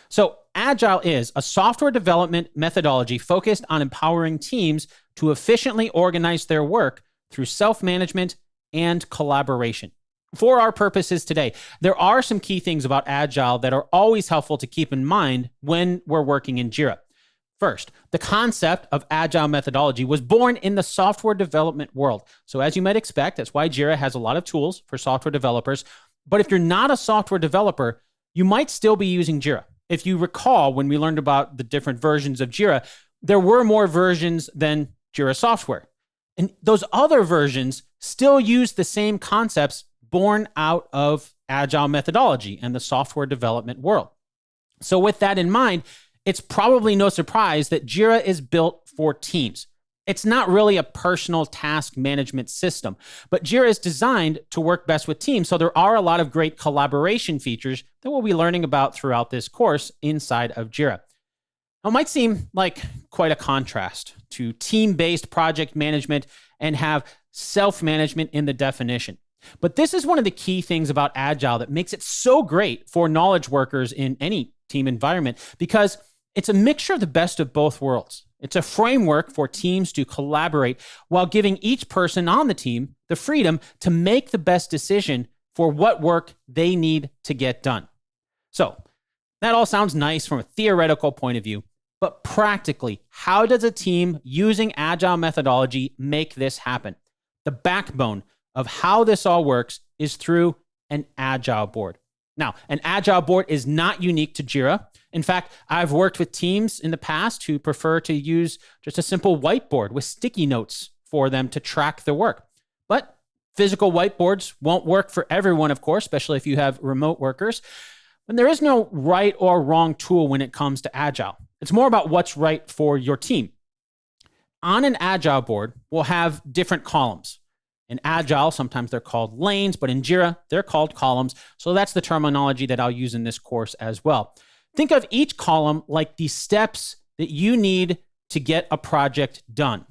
So Agile is a software development methodology focused on empowering teams to efficiently organize their work through self-management and collaboration. For our purposes today, there are some key things about Agile that are always helpful to keep in mind when we're working in Jira. First, the concept of Agile methodology was born in the software development world. So as you might expect, that's why Jira has a lot of tools for software developers. But if you're not a software developer, you might still be using Jira. If you recall, when we learned about the different versions of Jira, there were more versions than Jira software. And those other versions still use the same concepts born out of Agile methodology and the software development world. So with that in mind, it's probably no surprise that Jira is built for teams. It's not really a personal task management system, but Jira is designed to work best with teams. So there are a lot of great collaboration features that we'll be learning about throughout this course inside of Jira. Now, it might seem like quite a contrast to team-based project management and have self-management in the definition. But this is one of the key things about Agile that makes it so great for knowledge workers in any team environment, because it's a mixture of the best of both worlds. It's a framework for teams to collaborate while giving each person on the team the freedom to make the best decision for what work they need to get done. So that all sounds nice from a theoretical point of view, but practically, how does a team using Agile methodology make this happen? The backbone of how this all works is through an Agile board. Now, an Agile board is not unique to Jira. In fact, I've worked with teams in the past who prefer to use just a simple whiteboard with sticky notes for them to track the work. But physical whiteboards won't work for everyone, of course, especially if you have remote workers. And there is no right or wrong tool when it comes to Agile. It's more about what's right for your team. On an Agile board, we'll have different columns. In Agile, sometimes they're called lanes, but in Jira, they're called columns. So that's the terminology that I'll use in this course as well. Think of each column like the steps that you need to get a project done.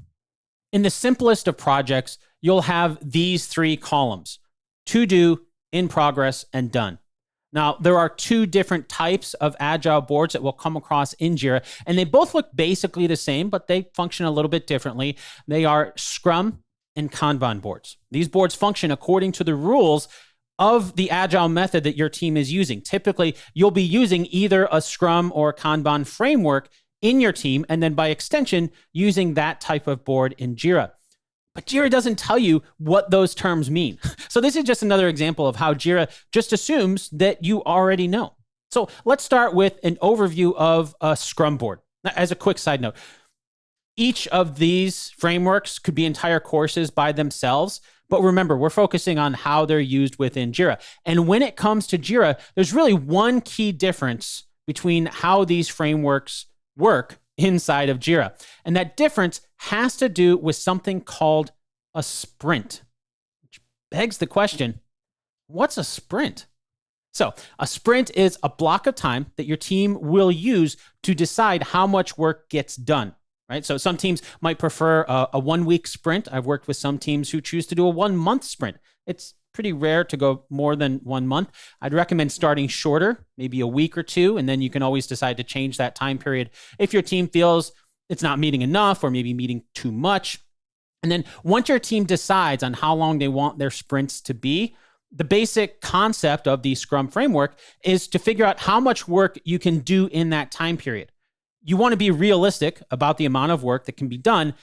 In the simplest of projects, you'll have these three columns: to do, in progress, and done. Now, there are two different types of Agile boards that we'll come across in Jira, and they both look basically the same, but they function a little bit differently. They are Scrum and Kanban boards. These boards function according to the rules of the Agile method that your team is using. Typically, you'll be using either a Scrum or Kanban framework in your team, and then by extension, using that type of board in Jira. But Jira doesn't tell you what those terms mean. So this is just another example of how Jira just assumes that you already know. So let's start with an overview of a Scrum board. Now, as a quick side note, each of these frameworks could be entire courses by themselves. But remember, we're focusing on how they're used within Jira. And when it comes to Jira, there's really one key difference between how these frameworks work inside of Jira. And that difference has to do with something called a sprint, which begs the question, what's a sprint? So a sprint is a block of time that your team will use to decide how much work gets done. Right? So some teams might prefer a 1 week sprint. I've worked with some teams who choose to do a 1 month sprint. It's pretty rare to go more than 1 month. I'd recommend starting shorter, maybe a week or two, and then you can always decide to change that time period if your team feels it's not meeting enough or maybe meeting too much. And then once your team decides on how long they want their sprints to be, the basic concept of the Scrum framework is to figure out how much work you can do in that time period. You want to be realistic about the amount of work that can be done,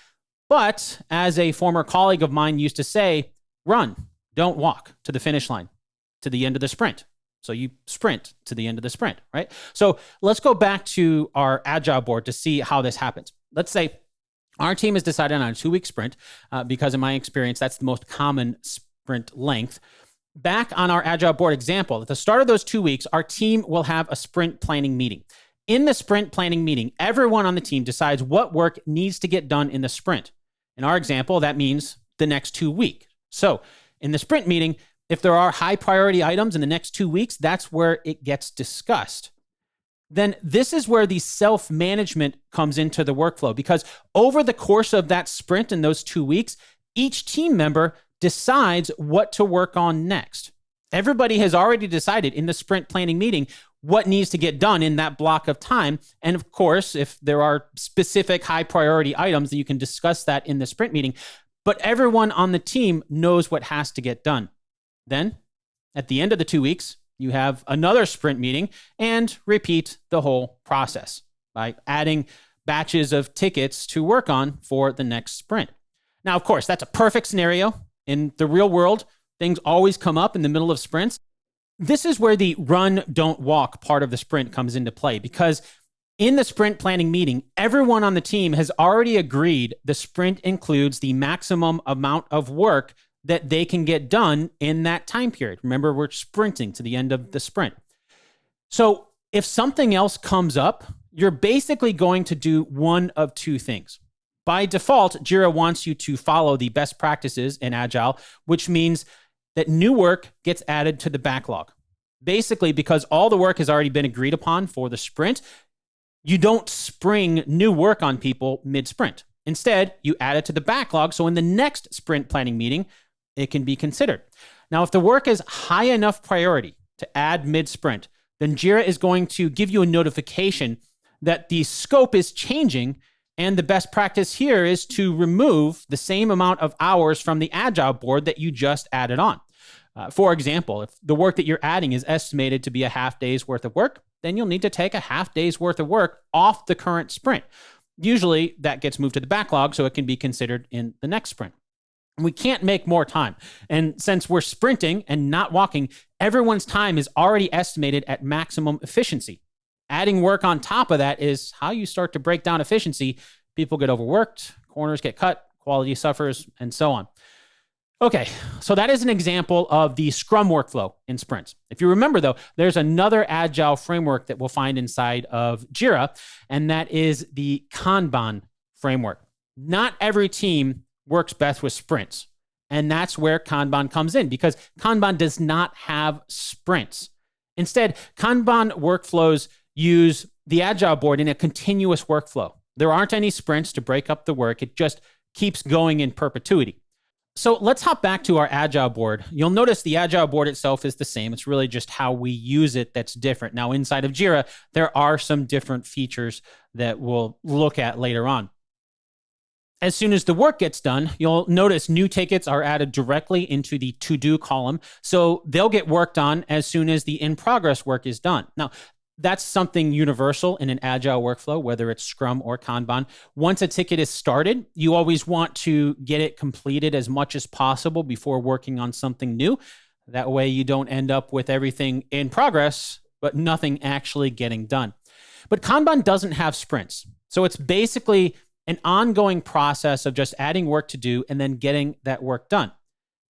but as a former colleague of mine used to say, run, don't walk to the finish line, to the end of the sprint. So you sprint to the end of the sprint, right? So let's go back to our Agile board to see how this happens. Let's say our team has decided on a 2 week sprint because in my experience, that's the most common sprint length. Back on our Agile board example, at the start of those 2 weeks, our team will have a sprint planning meeting. In the sprint planning meeting, everyone on the team decides what work needs to get done in the sprint. In our example, that means the next 2 weeks. So in the sprint meeting, if there are high priority items in the next 2 weeks, that's where it gets discussed. Then this is where the self-management comes into the workflow, because over the course of that sprint in those 2 weeks, each team member decides what to work on next. Everybody has already decided in the sprint planning meeting what needs to get done in that block of time. And of course, if there are specific high priority items, then you can discuss that in the sprint meeting. But everyone on the team knows what has to get done. Then, at the end of the 2 weeks, you have another sprint meeting and repeat the whole process by adding batches of tickets to work on for the next sprint. Now, of course, that's a perfect scenario. In the real world, things always come up in the middle of sprints. This is where the run, don't walk part of the sprint comes into play, because in the sprint planning meeting, everyone on the team has already agreed the sprint includes the maximum amount of work that they can get done in that time period. Remember, we're sprinting to the end of the sprint. So if something else comes up, you're basically going to do one of two things. By default, Jira wants you to follow the best practices in Agile, which means that new work gets added to the backlog. Basically, because all the work has already been agreed upon for the sprint, you don't spring new work on people mid-sprint. Instead, you add it to the backlog, so in the next sprint planning meeting, it can be considered. Now, if the work is high enough priority to add mid-sprint, then Jira is going to give you a notification that the scope is changing, and the best practice here is to remove the same amount of hours from the Agile board that you just added on. For example, if the work that you're adding is estimated to be a half day's worth of work, then you'll need to take a half day's worth of work off the current sprint. Usually that gets moved to the backlog so it can be considered in the next sprint. We can't make more time. And since we're sprinting and not walking, everyone's time is already estimated at maximum efficiency. Adding work on top of that is how you start to break down efficiency. People get overworked, corners get cut, quality suffers, and so on. Okay, so that is an example of the Scrum workflow in sprints. If you remember, though, there's another Agile framework that we'll find inside of Jira, and that is the Kanban framework. Not every team works best with sprints, and that's where Kanban comes in, because Kanban does not have sprints. Instead, Kanban workflows use the Agile board in a continuous workflow. There aren't any sprints to break up the work. It just keeps going in perpetuity. So let's hop back to our Agile board. You'll notice the Agile board itself is the same. It's really just how we use it that's different. Now, inside of Jira, there are some different features that we'll look at later on. As soon as the work gets done, you'll notice new tickets are added directly into the to-do column. So they'll get worked on as soon as the in-progress work is done. Now, that's something universal in an Agile workflow, whether it's Scrum or Kanban. Once a ticket is started, you always want to get it completed as much as possible before working on something new. That way you don't end up with everything in progress, but nothing actually getting done. But Kanban doesn't have sprints. So it's basically an ongoing process of just adding work to do and then getting that work done.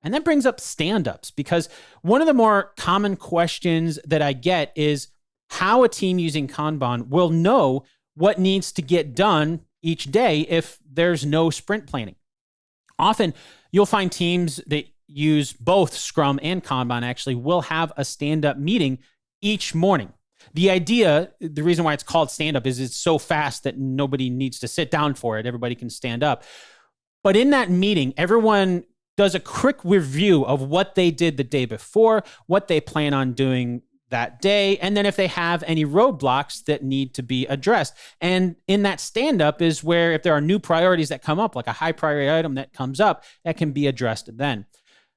And that brings up stand-ups, because one of the more common questions that I get is how a team using Kanban will know what needs to get done each day if there's no sprint planning. Often, you'll find teams that use both Scrum and Kanban actually will have a stand-up meeting each morning. The idea, the reason why it's called stand-up is it's so fast that nobody needs to sit down for it. Everybody can stand up. But in that meeting, everyone does a quick review of what they did the day before, what they plan on doing that day, and then if they have any roadblocks that need to be addressed. And in that stand-up is where if there are new priorities that come up, like a high priority item that comes up, that can be addressed then.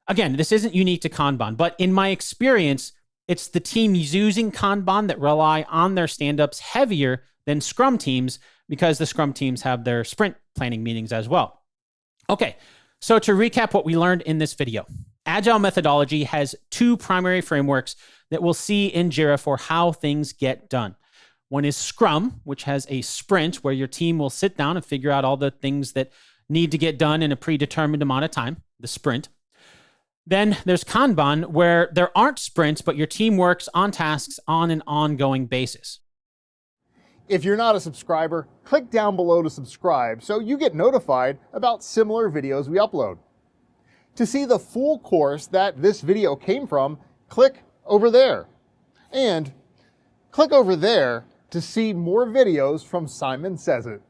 Again, this isn't unique to Kanban, but in my experience, it's the teams using Kanban that rely on their stand-ups heavier than Scrum teams, because the Scrum teams have their sprint planning meetings as well. Okay, so to recap what we learned in this video, Agile Methodology has two primary frameworks that we'll see in Jira for how things get done. One is Scrum, which has a sprint where your team will sit down and figure out all the things that need to get done in a predetermined amount of time, the sprint. Then there's Kanban, where there aren't sprints, but your team works on tasks on an ongoing basis. If you're not a subscriber, click down below to subscribe so you get notified about similar videos we upload. To see the full course that this video came from, click over there. And click over there to see more videos from Simon Says It.